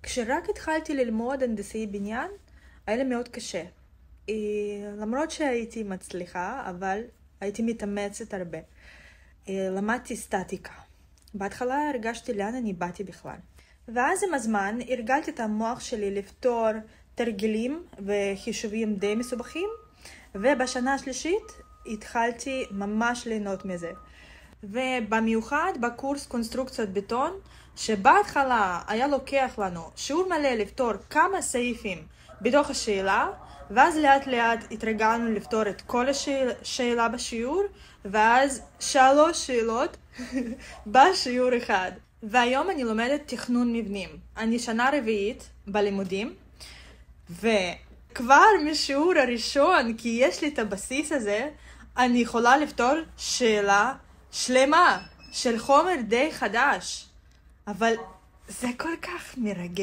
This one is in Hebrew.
כשרק התחלתי ללמוד הנדסאי בניין, היה לי מאוד קשה. למרות שהייתי מצליחה, אבל הייתי מתאמצת הרבה. למדתי סטטיקה. בהתחלה הרגשתי לאן אני באתי בכלל. ואז עם הזמן הרגלתי את המוח שלי לפתור תרגילים וחישובים די מסובכים, ובשנה השלישית התחלתי ממש ליהנות מזה. ובמיוחד בקורס קונסטרוקציות בטון, שבהתחלה היה לוקח לנו שיעור מלא לפתור כמה סעיפים בתוך השאלה, ואז לאט לאט התרגלנו לפתור את כל השאלה בשיעור, ואז 3 שאלות בשיעור אחד. והיום אני לומדת תכנון מבנים. אני שנה רביעית בלימודים, וכבר משיעור הראשון, כי יש לי את הבסיס הזה, אני יכולה לפתור שאלה שלמה של חומר די חדש. אבל זה כל כך מרגש.